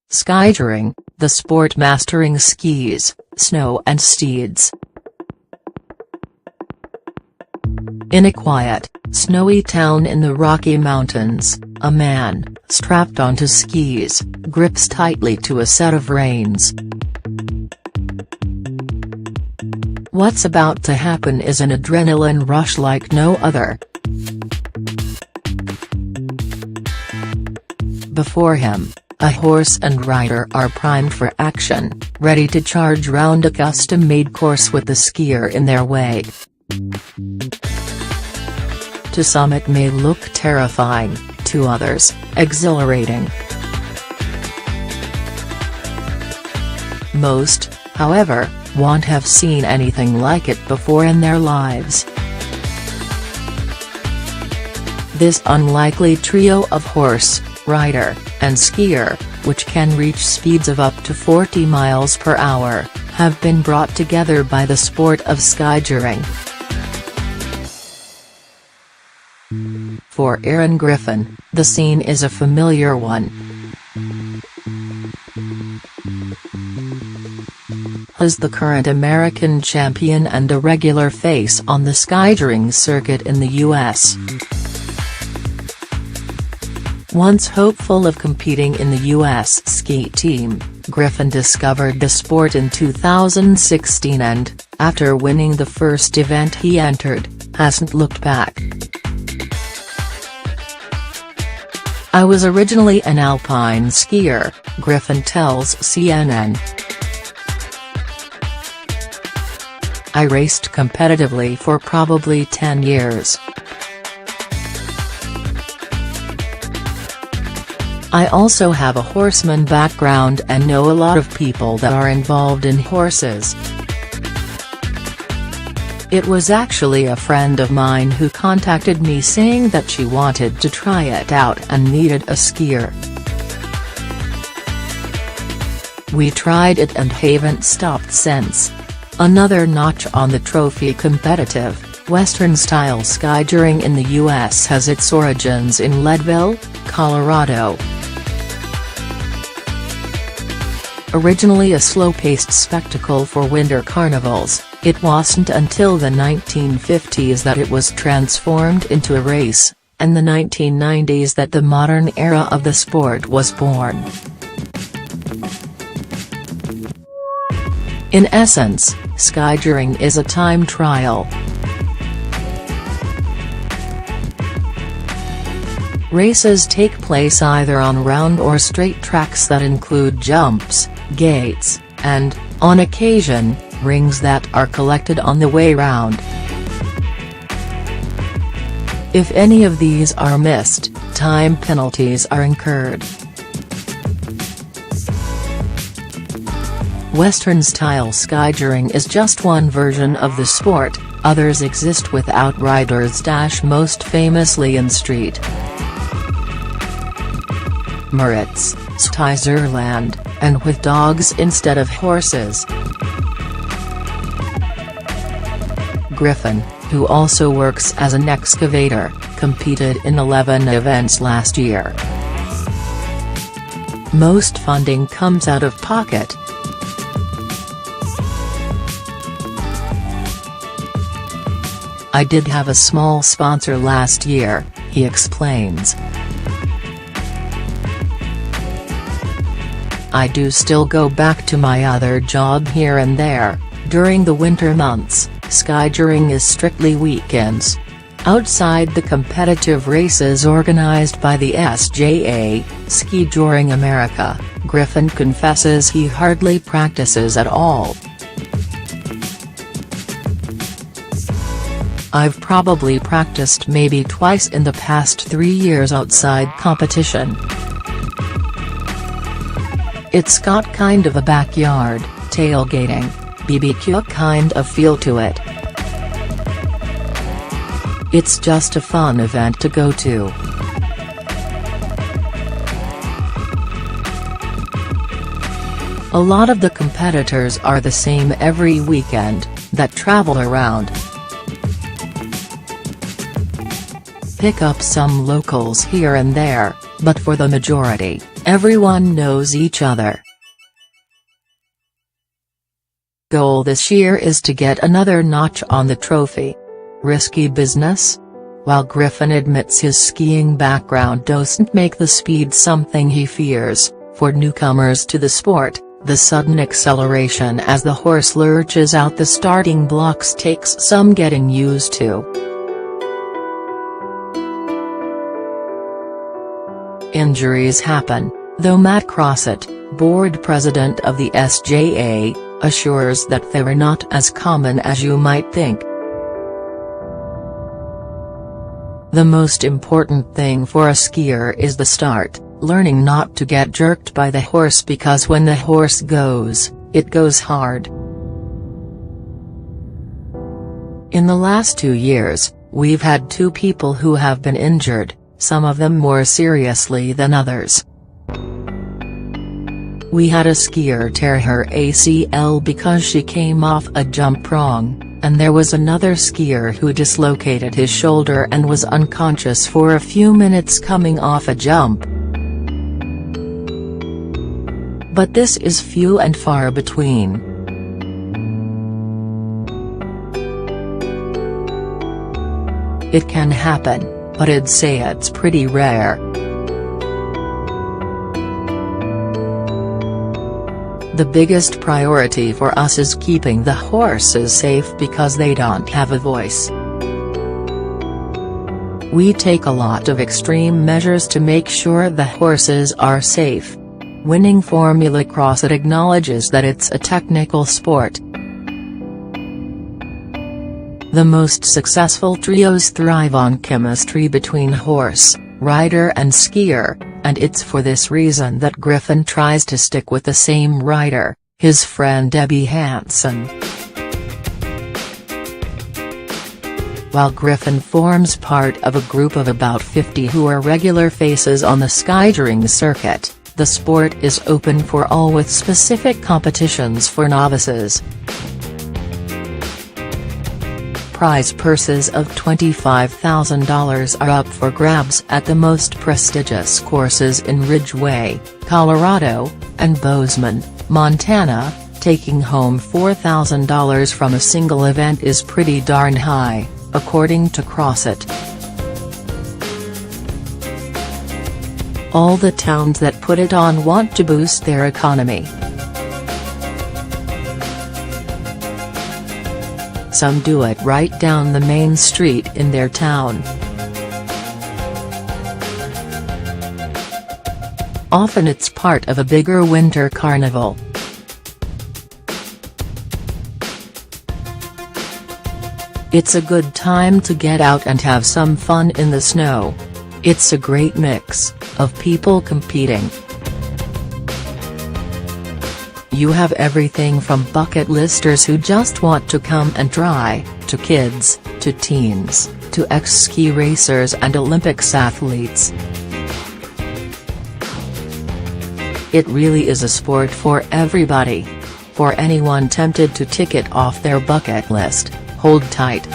Skijoring, the sport mastering skis, snow and steeds. In a quiet, snowy town in the Rocky Mountains, a man, strapped onto skis, grips tightly to a set of reins. What's about to happen is an adrenaline rush like no other. Before him, a horse and rider are primed for action, ready to charge round a custom-made course with the skier in their wake. To some it may look terrifying, to others, exhilarating. Most, however, won't have seen anything like it before in their lives. This unlikely trio of horse, rider, and skier, which can reach speeds of up to 40 miles per hour, have been brought together by the sport of skijoring. For Aaron Griffin, the scene is a familiar one. He's the current American champion and a regular face on the skijoring circuit in the U.S. Once hopeful of competing in the U.S. ski team, Griffin discovered the sport in 2016 and, after winning the first event he entered, hasn't looked back. "I was originally an alpine skier," Griffin tells CNN. "I raced competitively for probably 10 years. I also have a horseman background and know a lot of people that are involved in horses. It was actually a friend of mine who contacted me saying that she wanted to try it out and needed a skier. We tried it and haven't stopped since." Another notch on the trophy. Competitive, Western-style skijoring in the U.S. has its origins in Leadville, Colorado. Originally a slow-paced spectacle for winter carnivals, it wasn't until the 1950s that it was transformed into a race, and the 1990s that the modern era of the sport was born. In essence, skijoring is a time trial. Races take place either on round or straight tracks that include jumps, gates, and, on occasion, rings that are collected on the way round. If any of these are missed, time penalties are incurred. Western-style skijoring is just one version of the sport, others exist without riders. Most famously in street Moritz, Switzerland, and with dogs instead of horses. Griffin, who also works as an excavator, competed in 11 events last year. Most funding comes out of pocket. "I did have a small sponsor last year," he explains. "I do still go back to my other job here and there. During the winter months, skijoring is strictly weekends. Outside the competitive races organized by the SJA, Skijoring America," Griffin confesses he hardly practices at all. "I've probably practiced maybe twice in the past 3 years outside competition. It's got kind of a backyard, tailgating, BBQ kind of feel to it. It's just a fun event to go to." A lot of the competitors are the same every weekend, that travel around. Pick up some locals here and there, but for the majority, Everyone knows each other. Goal this year is to get another notch on the trophy. Risky business? While Griffin admits his skiing background doesn't make the speed something he fears, for newcomers to the sport, the sudden acceleration as the horse lurches out the starting blocks takes some getting used to. Injuries happen, though Matt Crossett, board president of the SJA, assures that they are not as common as you might think. The most important thing for a skier is the start, learning not to get jerked by the horse, because when the horse goes, it goes hard. In the last 2 years, we've had 2 people who have been injured, some of them more seriously than others. We had a skier tear her ACL because she came off a jump prong, and there was another skier who dislocated his shoulder and was unconscious for a few minutes coming off a jump. But this is few and far between. It can happen, but I'd say it's pretty rare. The biggest priority for us is keeping the horses safe because they don't have a voice. We take a lot of extreme measures to make sure the horses are safe. Winning Formula Crossett acknowledges that it's a technical sport. The most successful trios thrive on chemistry between horse, rider and skier, and it's for this reason that Griffin tries to stick with the same rider, his friend Debbie Hansen. While Griffin forms part of a group of about 50 who are regular faces on the Skijoring circuit, the sport is open for all with specific competitions for novices. Prize purses of $25,000 are up for grabs at the most prestigious courses in Ridgeway, Colorado, and Bozeman, Montana. Taking home $4,000 from a single event is pretty darn high, according to Crossett. All the towns that put it on want to boost their economy. Some do it right down the main street in their town. Often it's part of a bigger winter carnival. It's a good time to get out and have some fun in the snow. It's a great mix of people competing. You have everything from bucket listers who just want to come and try, to kids, to teens, to ex-ski racers and Olympics athletes. It really is a sport for everybody. For anyone tempted to tick it off their bucket list, hold tight.